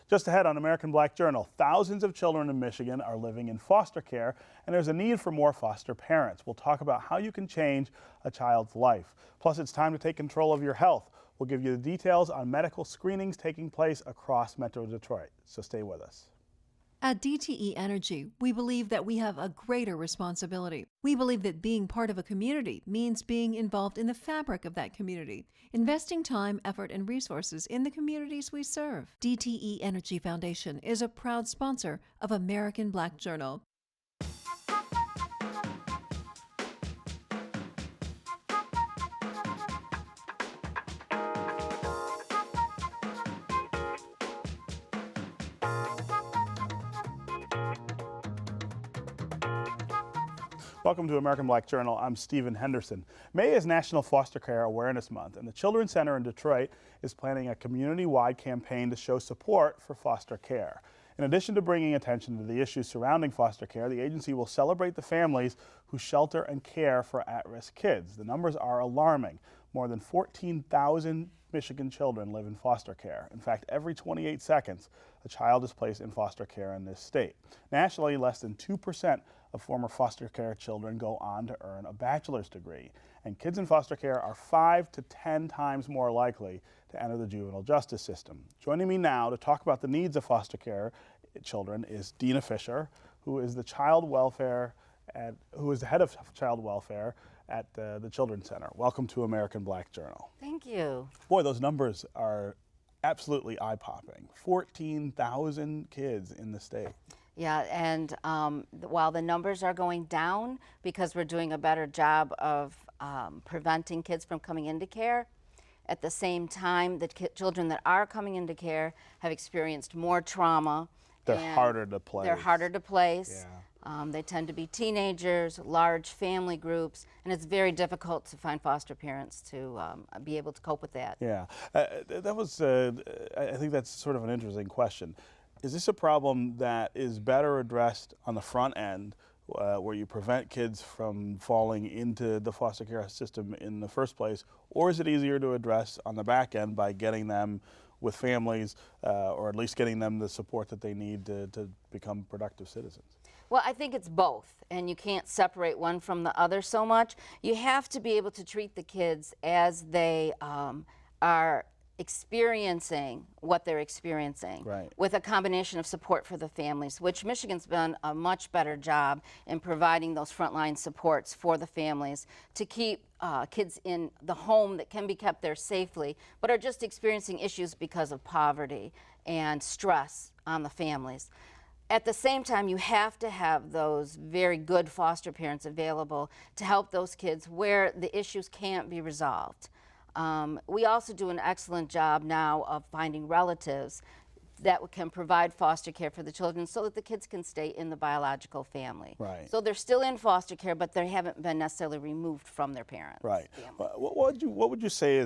Just ahead on American Black Journal, thousands of children in Michigan are living in foster care, and there's a need for more foster parents. We'll talk about how you can change a child's life. Plus, it's time to take control of your health. We'll give you the details on medical screenings taking place across Metro Detroit, so stay with us. At DTE Energy, we believe that we have a greater responsibility. We believe that being part of a community means being involved in the fabric of that community, investing time, effort, and resources in the communities we serve. DTE Energy Foundation is a proud sponsor of American Black Journal. Welcome to American Black Journal. I'm Stephen Henderson. May is National Foster Care Awareness Month, and the Children's Center in Detroit is planning a community-wide campaign to show support for foster care. In addition to bringing attention to the issues surrounding foster care, the agency will celebrate the families who shelter and care for at-risk kids. The numbers are alarming. More than 14,000 Michigan children live in foster care. In fact, every 28 seconds, a child is placed in foster care in this state. Nationally, less than 2% of former foster care children go on to earn a bachelor's degree. And kids in foster care are 5 to 10 times more likely to enter the juvenile justice system. Joining me now to talk about the needs of foster care children is Dina Fisher, who is the head of child welfare at the Children's Center. Welcome to American Black Journal. Thank you. Boy, those numbers are absolutely eye-popping. 14,000 kids in the state. Yeah, and while the numbers are going down because we're doing a better job of preventing kids from coming into care, at the same time, the children that are coming into care have experienced more trauma. They're harder to place. They're harder to place. Yeah. They tend to be teenagers, large family groups, and it's very difficult to find foster parents to be able to cope with that. Yeah, I think that's sort of an interesting question. Is this a problem that is better addressed on the front end, where you prevent kids from falling into the foster care system in the first place, or is it easier to address on the back end by getting them with families, or at least getting them the support that they need to become productive citizens? Well, I think it's both, and you can't separate one from the other so much. You have to be able to treat the kids as they are experiencing what they're experiencing, right, with a combination of support for the families, which Michigan's done a much better job in providing those frontline supports for the families to keep kids in the home that can be kept there safely, but are just experiencing issues because of poverty and stress on the families. At the same time, you have to have those very good foster parents available to help those kids where the issues can't be resolved. We also do an excellent job now of finding relatives that can provide foster care for the children so that the kids can stay in the biological family. Right. So they're still in foster care, but they haven't been necessarily removed from their parents. Right. What would you say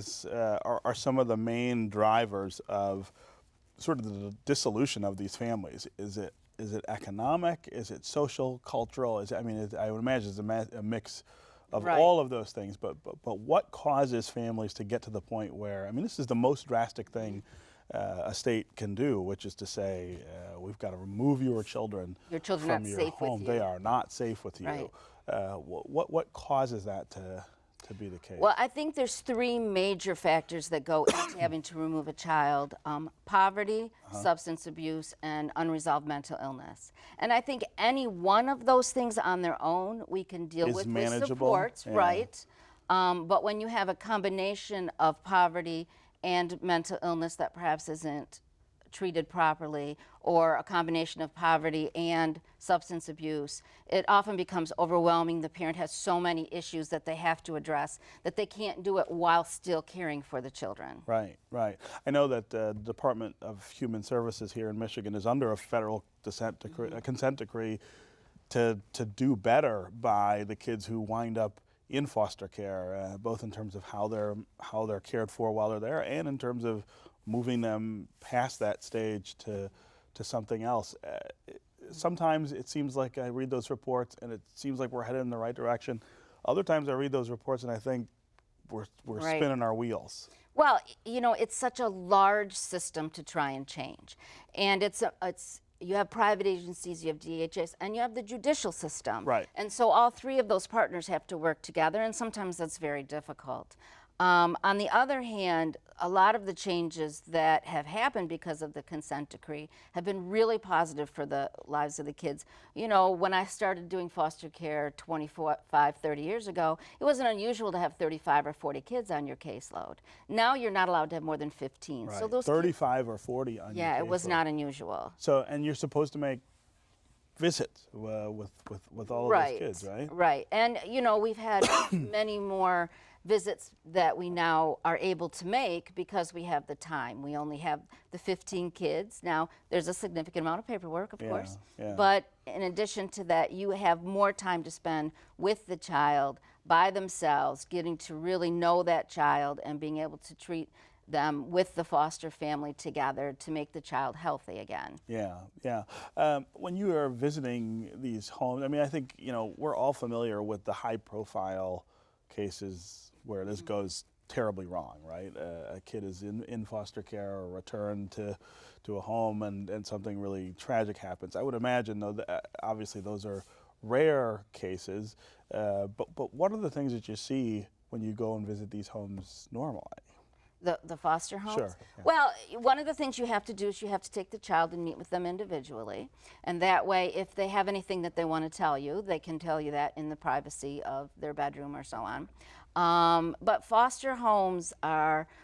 are some of the main drivers of sort of the dissolution of these families? Is it economic? Is it social, cultural? I would imagine it's a mix of all of those things, but what causes families to get to the point where, this is the most drastic thing a state can do, which is to say, we've got to remove your children from your home. They are not safe with you. Right. What causes that to be the case? Well, I think there's three major factors that go into having to remove a child: poverty, substance abuse, and unresolved mental illness. And I think any one of those things on their own we can deal with supports, yeah, right? But when you have a combination of poverty and mental illness that perhaps isn't treated properly, or a combination of poverty and substance abuse, it often becomes overwhelming. The parent has so many issues that they have to address that they can't do it while still caring for the children. Right, right. I know that the Department of Human Services here in Michigan is under a federal consent decree to do better by the kids who wind up in foster care, both in terms of how they're cared for while they're there, and in terms of moving them past that stage to something else. Sometimes it seems like I read those reports and it seems like we're headed in the right direction. Other times I read those reports and I think we're spinning our wheels. Well, you know, it's such a large system to try and change. And you have private agencies, you have DHS, and you have the judicial system. Right. And so all three of those partners have to work together, and sometimes that's very difficult. On the other hand, a lot of the changes that have happened because of the consent decree have been really positive for the lives of the kids. You know, when I started doing foster care 30 years ago, it wasn't unusual to have 35 or 40 kids on your caseload. Now you're not allowed to have more than 15. Right. So those 35 or 40 on your yeah, it was caseload. not unusual. So, and you're supposed to make visits with all of those kids, right? Right. And, you know, we've had many more visits that we now are able to make because we have the time. We only have the 15 kids. Now, there's a significant amount of paperwork, of course. Yeah. But in addition to that, you have more time to spend with the child by themselves, getting to really know that child and being able to treat them with the foster family together to make the child healthy again. Yeah. When you are visiting these homes, I mean, I think, you know, we're all familiar with the high-profile cases where this goes terribly wrong, right? A kid is in foster care or returned to a home and something really tragic happens. I would imagine, though, that obviously those are rare cases, but what are the things that you see when you go and visit these homes normally? The foster homes? Sure. Yeah. Well, one of the things you have to do is you have to take the child and meet with them individually. And that way, if they have anything that they want to tell you, they can tell you that in the privacy of their bedroom or so on. But foster homes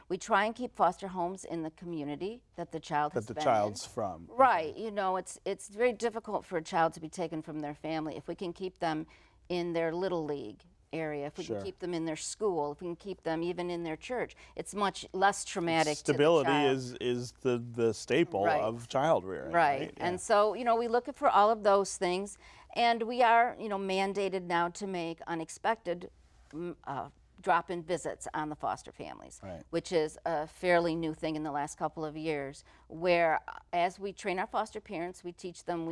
we try and keep foster homes in the community that the child has been in. Child's from. Right. You know, it's very difficult for a child to be taken from their family. If we can keep them in their little league area, if we can keep them in their school, if we can keep them even in their church, it's much less traumatic Stability to the child. is the staple of child rearing. Right. Yeah. And so, you know, we look for all of those things, and we are, you know, mandated now to make unexpected drop-in visits on the foster families, which is a fairly new thing in the last couple of years, where as we train our foster parents, we teach them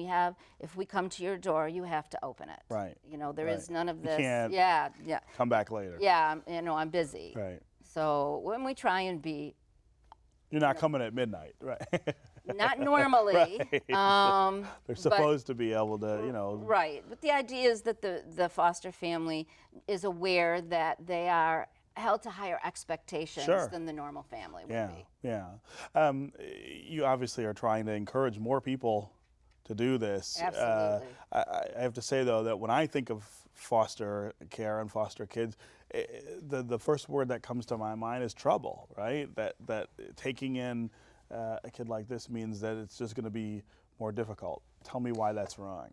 if we come to your door, you have to open it. Right. You know, there is none of this. You can't come back later. Yeah, you know, I'm busy. Right. So when we try and be. You're not coming at midnight, right? Not normally. They're supposed to be able to, you know. Right, but the idea is that the foster family is aware that they are held to higher expectations than the normal family would be. Yeah. You obviously are trying to encourage more people to do this. Absolutely. I have to say, though, that when I think of foster care and foster kids, the first word that comes to my mind is trouble, right? That taking in a kid like this means that it's just going to be more difficult. Tell me why that's wrong.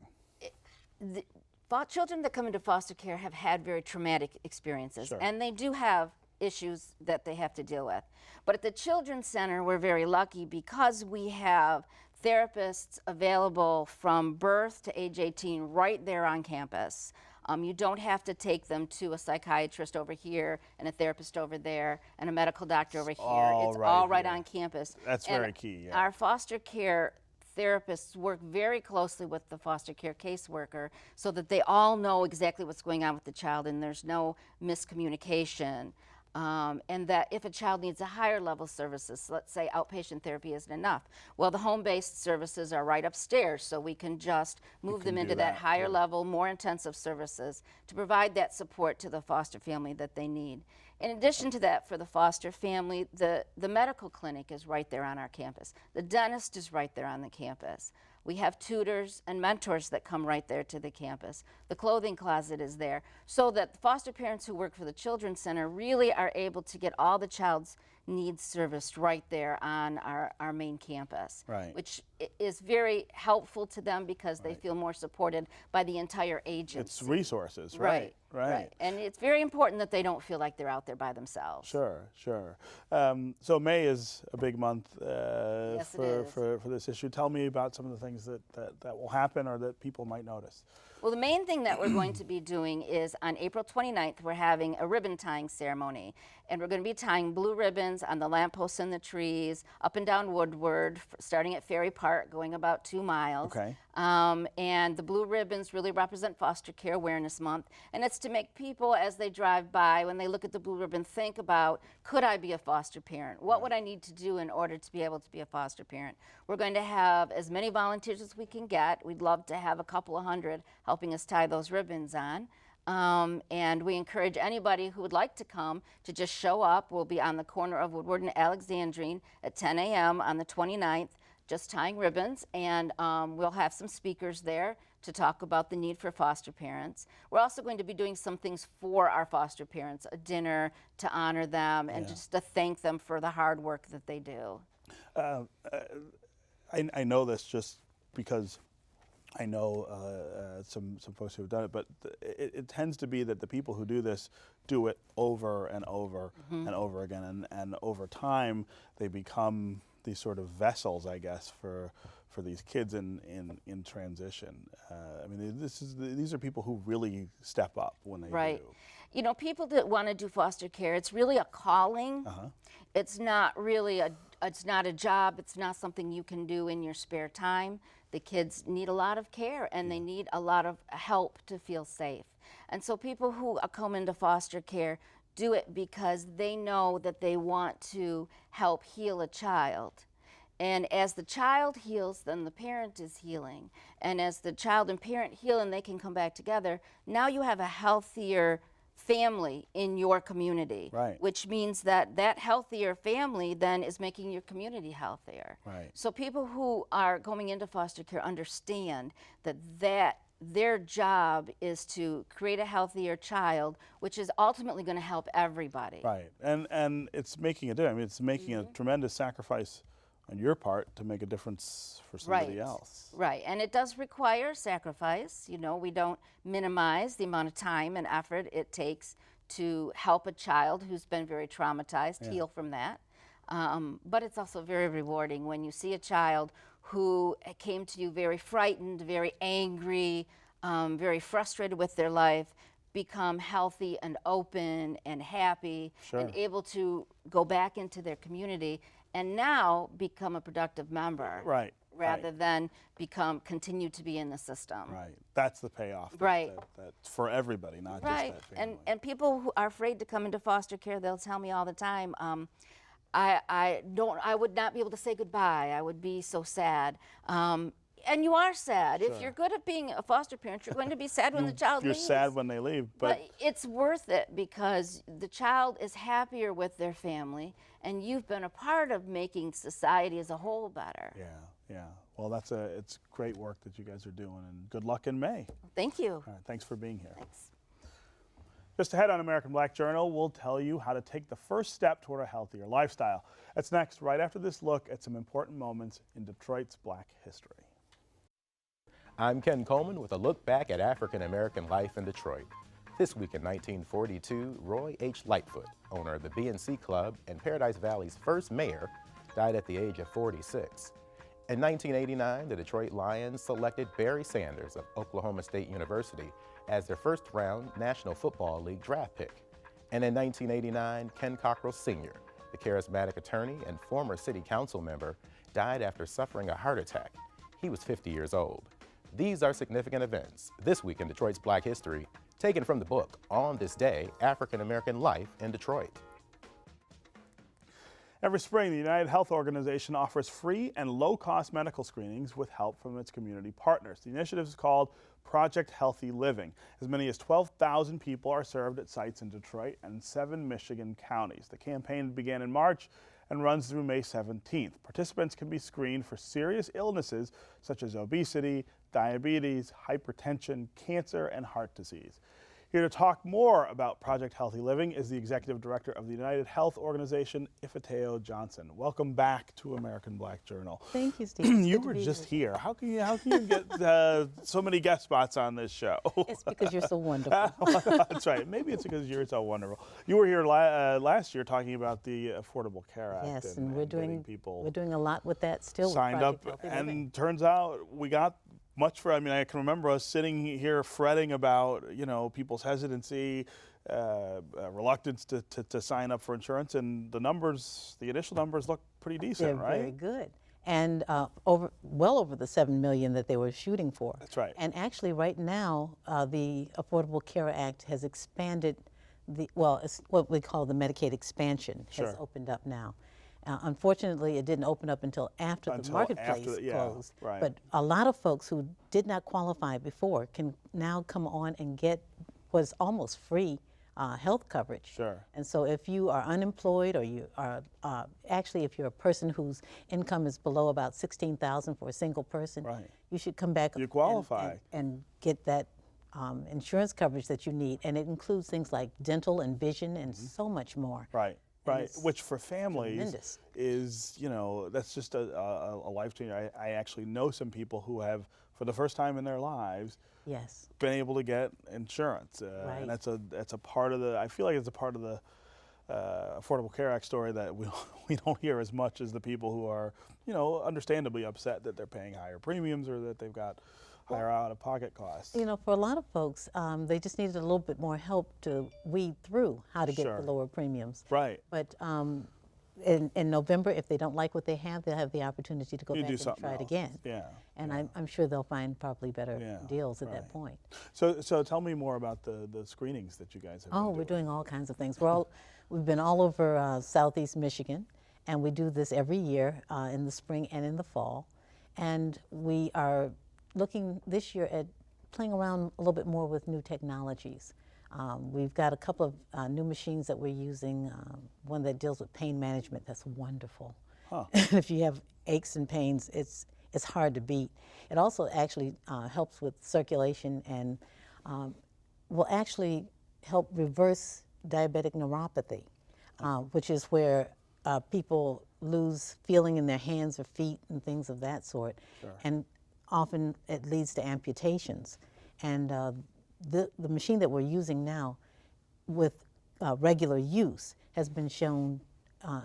Children that come into foster care have had very traumatic experiences, and they do have issues that they have to deal with. But at the Children's Center, we're very lucky because we have therapists available from birth to age 18 right there on campus. You don't have to take them to a psychiatrist over here and a therapist over there and a medical doctor over here. It's all right on campus. That's very key. Yeah. Our foster care therapists work very closely with the foster care caseworker so that they all know exactly what's going on with the child and there's no miscommunication. And that if a child needs a higher level services, let's say outpatient therapy isn't enough, well, the home-based services are right upstairs, so we can just move them into that higher level, more intensive services to provide that support to the foster family that they need. In addition to that, for the foster family, the medical clinic is right there on our campus. The dentist is right there on the campus. We have tutors and mentors that come right there to the campus. The clothing closet is there, so that the foster parents who work for the Children's Center really are able to get all the child's needs serviced right there on our main campus, which is very helpful to them because they feel more supported by the entire agency. It's resources, Right. And it's very important that they don't feel like they're out there by themselves. Sure. So May is a big month Yes, it is. for this issue. Tell me about some of the things that will happen or that people might notice. Well, the main thing that we're going to be doing is on April 29th, we're having a ribbon tying ceremony. And we're going to be tying blue ribbons on the lampposts and the trees, up and down Woodward, starting at Ferry Park, going about 2 miles. Okay. And the blue ribbons really represent Foster Care Awareness Month. And it's to make people, as they drive by, when they look at the blue ribbon, think about, could I be a foster parent? What would I need to do in order to be able to be a foster parent? We're going to have as many volunteers as we can get. We'd love to have a couple of hundred helping us tie those ribbons on. And we encourage anybody who would like to come to just show up. We'll be on the corner of Woodward and Alexandrine at 10 a.m. on the 29th, just tying ribbons, and we'll have some speakers there to talk about the need for foster parents. We're also going to be doing some things for our foster parents, a dinner to honor them and just to thank them for the hard work that they do. I know this just because I know some folks who have done it, but it tends to be that the people who do this do it over and over and over again, and over time they become these sort of vessels, I guess, for these kids in transition. I mean, these are people who really step up when they do. You know, people that want to do foster care, it's really a calling. It's not really it's not a job. It's not something you can do in your spare time. The kids need a lot of care, and they need a lot of help to feel safe. And so people who come into foster care do it because they know that they want to help heal a child. And as the child heals, then the parent is healing. And as the child and parent heal and they can come back together, now you have a healthier family in your community, which means that that healthier family then is making your community healthier. So people who are going into foster care understand that their job is to create a healthier child, which is ultimately going to help everybody. And it's making a difference. I mean, it's making a tremendous sacrifice on your part to make a difference for somebody else. And it does require sacrifice. You know, we don't minimize the amount of time and effort it takes to help a child who's been very traumatized heal from that. But it's also very rewarding when you see a child who came to you very frightened, very angry, very frustrated with their life, become healthy and open and happy and able to go back into their community and now become a productive member, rather than continue to be in the system. That's the payoff. That's for everybody, not just that family. And people who are afraid to come into foster care, they'll tell me all the time, I would not be able to say goodbye. I would be so sad. And you are sad. If you're good at being a foster parent, you're going to be sad when the child leaves. You're sad when they leave. But it's worth it because the child is happier with their family, and you've been a part of making society as a whole better. Well, it's great work that you guys are doing, and good luck in May. Thank you. All right, thanks for being here. Thanks. Just ahead on American Black Journal, we'll tell you how to take the first step toward a healthier lifestyle. That's next, right after this look at some important moments in Detroit's Black history. I'm Ken Coleman with a look back at African American life in Detroit. This week in 1942, Roy H. Lightfoot, owner of the B&C Club and Paradise Valley's first mayor, died at the age of 46. In 1989, the Detroit Lions selected Barry Sanders of Oklahoma State University as their first-round National Football League draft pick. And in 1989, Ken Cockrell Sr., the charismatic attorney and former city council member, died after suffering a heart attack. He was 50 years old. These are significant events this week in Detroit's Black history, taken from the book, On This Day, African American Life in Detroit. Every spring, the United Health Organization offers free and low-cost medical screenings with help from its community partners. The initiative is called Project Healthy Living. As many as 12,000 people are served at sites in Detroit and 7 Michigan counties. The campaign began in March and runs through May 17th. Participants can be screened for serious illnesses such as obesity, diabetes, hypertension, cancer, and heart disease. Here to talk more about Project Healthy Living is the Executive Director of the United Health Organization, Ifeatio Johnson. Welcome back to American Black Journal. Thank you, Steve. You were just here. How can you get so many guest spots on this show? It's because you're so wonderful. That's right. Maybe it's because you're so wonderful. You were here last year talking about the Affordable Care Act. Yes, and we're doing people a lot with that still. Signed with up, Project Healthy and Living. turns out we got much for, I mean, I can remember us sitting here fretting about, people's hesitancy, reluctance to sign up for insurance, and the initial numbers look pretty decent, They're right? very good. And well over the 7 million that they were shooting for. That's right. And actually right now, the Affordable Care Act has expanded it's what we call the Medicaid expansion has Sure. opened up now. Unfortunately, it didn't open up until after the marketplace closed. Right. But a lot of folks who did not qualify before can now come on and get what's almost free health coverage. Sure. And so if you are unemployed, or you are actually if you're a person whose income is below about $16,000 for a single person, Right. you should come back You qualify. and get that insurance coverage that you need. And it includes things like dental and vision and so much more. Right. And Right, it's which for families tremendous. is, that's just a life changer. I actually know some people who have, for the first time in their lives, Yes. been able to get insurance, Right. and that's a part of the. I feel like it's a part of the Affordable Care Act story that we don't hear as much as the people who are, understandably upset that they're paying higher premiums or that they've got higher out-of-pocket costs. For a lot of folks, they just needed a little bit more help to weed through how to get Sure. the lower premiums. Right. But in November, if they don't like what they have, they'll have the opportunity to go You back do and something try it else. again. Yeah. And I'm sure they'll find probably better Yeah, deals at right. that point. So tell me more about the screenings that you guys have. Oh, been we're doing all kinds of things. We've been all over Southeast Michigan, and we do this every year in the spring and in the fall. And we are looking this year at playing around a little bit more with new technologies. We've got a couple of new machines that we're using, one that deals with pain management. That's wonderful. Huh. If you have aches and pains, it's hard to beat. It also actually helps with circulation and will actually help reverse diabetic neuropathy, which is where people lose feeling in their hands or feet and things of that sort. Sure. And often it leads to amputations. And the machine that we're using now with regular use has been shown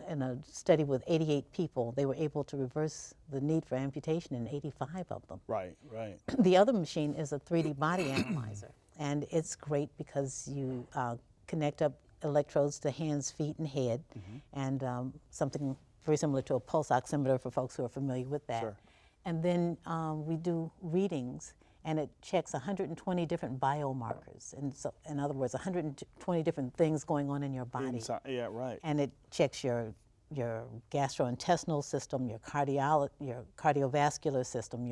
in a study with 88 people. They were able to reverse the need for amputation in 85 of them. Right. Right. The other machine is a 3D body analyzer, and it's great because you connect up electrodes to hands, feet, and head, and something very similar to a pulse oximeter for folks who are familiar with that. Sure. And then we do readings, and it checks 120 different biomarkers. And so, in other words, 120 different things going on in your body. Yeah. Right. And it checks your gastrointestinal system, your cardiovascular system,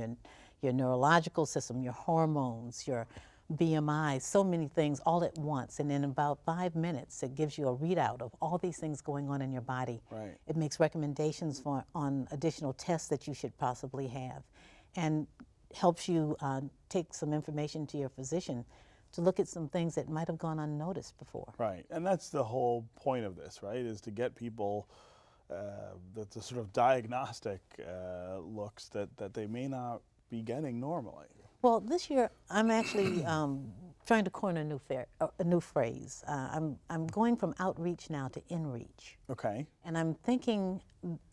your neurological system, your hormones, your BMI, so many things all at once. And in about 5 minutes, it gives you a readout of all these things going on in your body. Right. It makes recommendations on additional tests that you should possibly have, and helps you take some information to your physician to look at some things that might have gone unnoticed before. Right, and that's the whole point of this, right? Is to get people the sort of diagnostic looks that they may not be getting normally. Well, this year I'm actually trying to coin a new phrase. I'm going from outreach now to inreach, Okay. and I'm thinking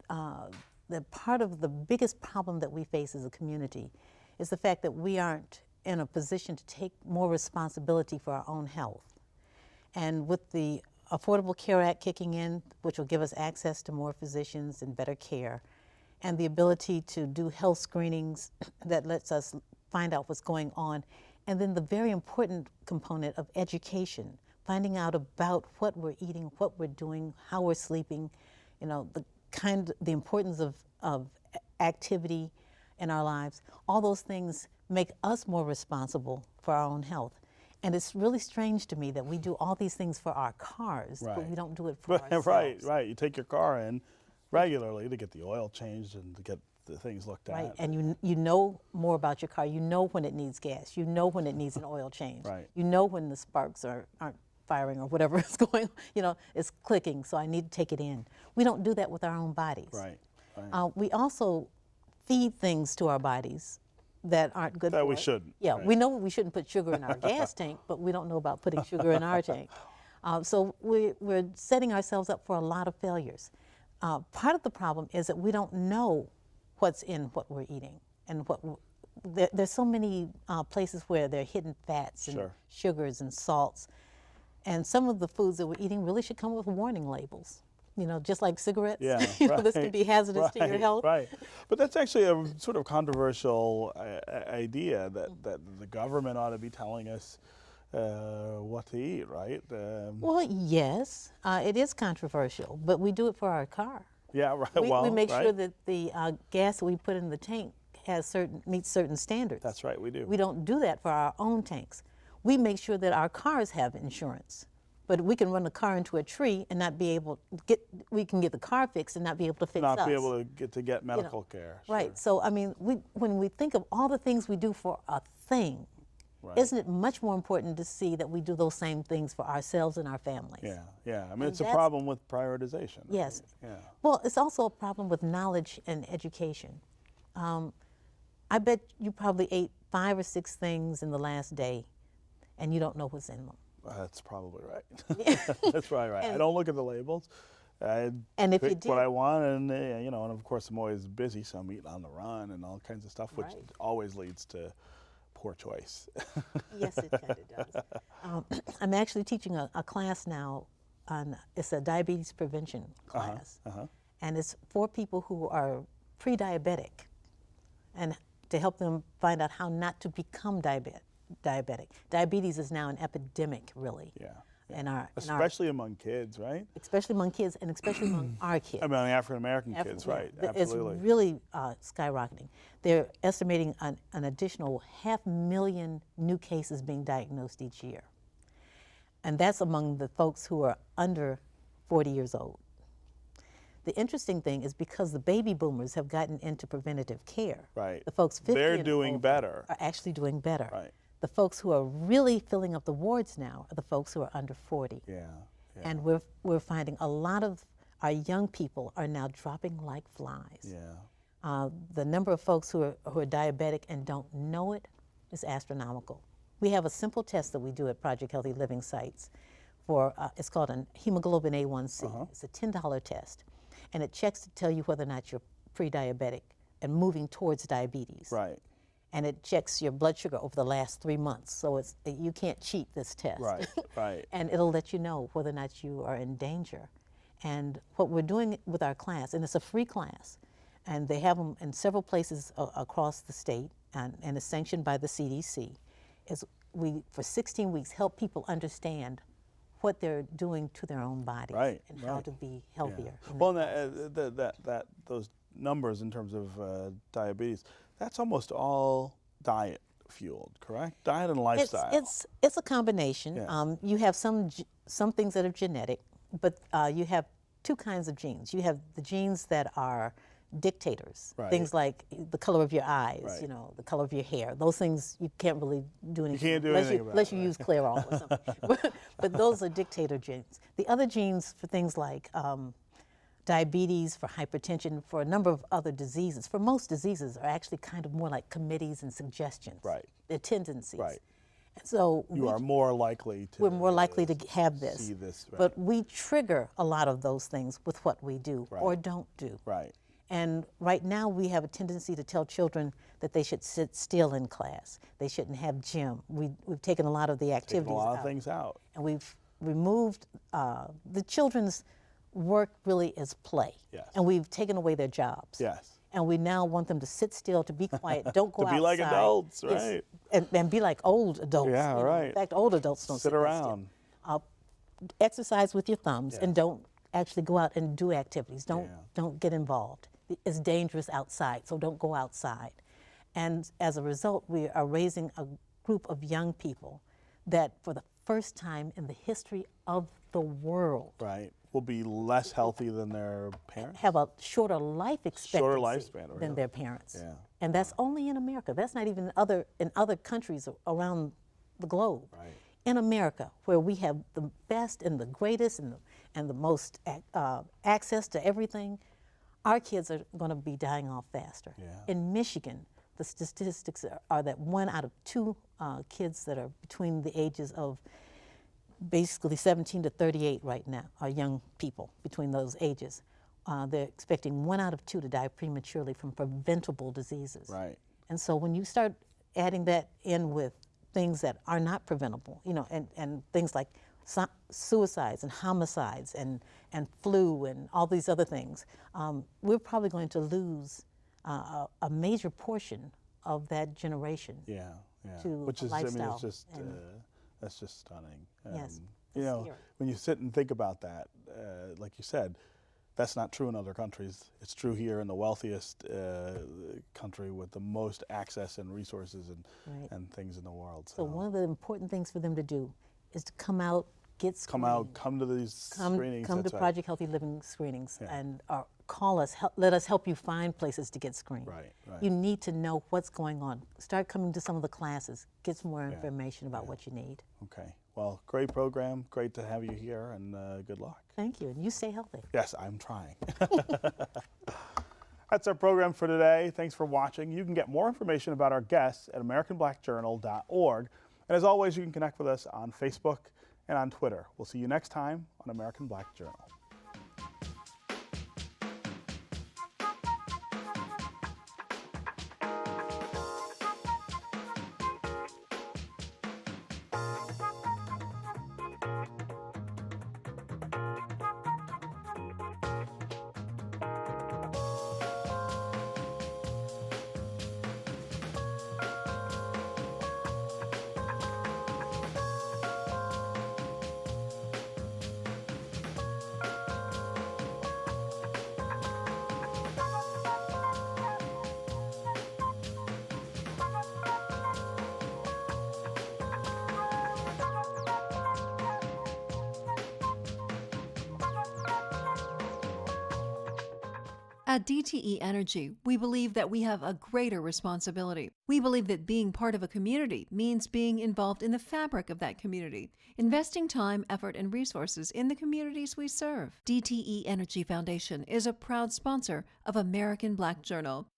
that part of the biggest problem that we face as a community is the fact that we aren't in a position to take more responsibility for our own health. And with the Affordable Care Act kicking in, which will give us access to more physicians and better care, and the ability to do health screenings that lets us find out what's going on, and then the very important component of education, finding out about what we're eating, what we're doing, how we're sleeping, the importance of activity in our lives. All those things make us more responsible for our own health. And it's really strange to me that we do all these things for our cars, but Right. we don't do it for ourselves. Right. You take your car in regularly to get the oil changed and to get the things looked at. Right, and you know more about your car. You know when it needs gas. You know when it needs an oil change. Right. You know when the sparks aren't firing or whatever is going, it's clicking, so I need to take it in. We don't do that with our own bodies. Right. We also feed things to our bodies that aren't good That for we us. shouldn't, Yeah, right. we know we shouldn't put sugar in our gas tank, but we don't know about putting sugar in our tank. So we're setting ourselves up for a lot of failures. Part of the problem is that we don't know what's in what we're eating and there's so many places where there are hidden fats and Sure. sugars and salts. And some of the foods that we're eating really should come with warning labels. You know, just like cigarettes. Yeah, This can be hazardous to your health. Right, but that's actually a sort of controversial idea that the government ought to be telling us what to eat, right? Well, yes, it is controversial, but we do it for our car. Yeah, right. We make right. sure that the gas we put in the tank meets certain standards. That's right, we do. We don't do that for our own tanks. We make sure that our cars have insurance. But we can run the car into a tree and not be able to we can get the car fixed and not be able to fix us. Not be able to get medical care. Sure. Right. So, I mean, when we think of all the things we do for a thing, Right. isn't it much more important to see that we do those same things for ourselves and our families? Yeah, yeah. I mean, And it's a that's- problem with prioritization. Yes. Yeah. Well, it's also a problem with knowledge and education. I bet you probably ate 5 or 6 things in the last day, and you don't know what's in them. That's probably right. That's probably right. I And- don't look at the labels. I And if you pick what I did- want, and you know, and of course I'm always busy, so I'm eating on the run and all kinds of stuff, which Right. always leads to poor choice. Yes, it kind of does. I'm actually teaching a class now it's a diabetes prevention class. And it's for people who are pre-diabetic and to help them find out how not to become diabetic. Diabetes is now an epidemic, really. Yeah. Especially among kids, right? especially among kids and especially among our kids. I mean, African American kids, right? Absolutely. It's really skyrocketing. They're estimating an additional 500,000 new cases being diagnosed each year. And that's among the folks who are under 40 years old. The interesting thing is because the baby boomers have gotten into preventative care, Right. the folks 50 They're and doing over better. are actually doing better. Right. The folks who are really filling up the wards now are the folks who are under 40. Yeah. Yeah. And we're finding a lot of our young people are now dropping like flies. Yeah. The number of folks who are diabetic and don't know it is astronomical. We have a simple test that we do at Project Healthy Living sites for, it's called a hemoglobin A1C. It's a $10 test. And it checks to tell you whether or not you're pre-diabetic and moving towards diabetes. Right. And it checks your blood sugar over the last 3 months. So you can't cheat this test. Right. Right. And it'll let you know whether or not you are in danger. And what we're doing with our class, and it's a free class, and they have them in several places across the state, and it's sanctioned by the CDC, is we, for 16 weeks, help people understand what they're doing to their own bodies Right, and how right. to be healthier. in Well, that that those numbers in terms of diabetes, that's almost all diet fueled, correct? Diet and lifestyle. It's a combination. Yeah. You have some things that are genetic, but you have 2 kinds of genes. You have the genes that are dictators, Right. things like the color of your eyes, Right. you know, the color of your hair. Those things you can't really do anything. can't do unless anything you, about unless it, you right. use Clairol or something. But those are dictator genes. The other genes for things like diabetes, for hypertension, for a number of other diseases, for most diseases, are actually kind of more like committees and suggestions. Right. They're tendencies. Right. And so You are more likely to. we're more likely to have this. See this, right. But we trigger a lot of those things with what we do or Right. don't do. Right. And right now we have a tendency to tell children that they should sit still in class. They shouldn't have gym. We've taken a lot of the Taking activities a lot of out. things out. And we've removed the children's work really is play. Yes. And we've taken away their jobs. Yes. And we now want them to sit still, to be quiet, don't go To be outside. like adults, Yes, right. and be like old adults. Yeah, you know. right. In fact, old adults don't Sit there around. still. Exercise with your thumbs and don't actually go out and do activities. Don't get involved. It's dangerous outside, so don't go outside. And as a result, we are raising a group of young people that for the first time in the history of the world Right. Will be less healthy than their parents. have a shorter life expectancy lifespan, than really. their parents. Yeah. And that's only in America. That's not even in other countries around the globe. Right. In America, where we have the best and the greatest and the most access to everything, our kids are going to be dying off faster. Yeah. In Michigan, the statistics are that 1 out of 2 kids that are between the ages of basically 17 to 38 right now are young people between those ages. They're expecting 1 out of 2 to die prematurely from preventable diseases. Right. And so when you start adding that in with things that are not preventable, you know, and things like suicides and homicides and flu and all these other things, we're probably going to lose a major portion of that generation. Yeah, yeah. To Which is, lifestyle. I mean, it's just that's just stunning. Yes, You know, scary. when you sit and think about that, like you said, that's not true in other countries. It's true here in the wealthiest country with the most access and resources and things in the world. So one of the important things for them to do is to come out, get screened. Come to these screenings. Come to that's right. Project Healthy Living screenings Yeah. and call us. Let us help you find places to get screened. Right, right. You need to know what's going on. Start coming to some of the classes. Get some more information about what you need. Okay. Well, great program. Great to have you here, and good luck. Thank you, and you stay healthy. Yes, I'm trying. That's our program for today. Thanks for watching. You can get more information about our guests at AmericanBlackJournal.org. And as always, you can connect with us on Facebook and on Twitter. We'll see you next time on American Black Journal. At DTE Energy, we believe that we have a greater responsibility. We believe that being part of a community means being involved in the fabric of that community, investing time, effort, and resources in the communities we serve. DTE Energy Foundation is a proud sponsor of American Black Journal.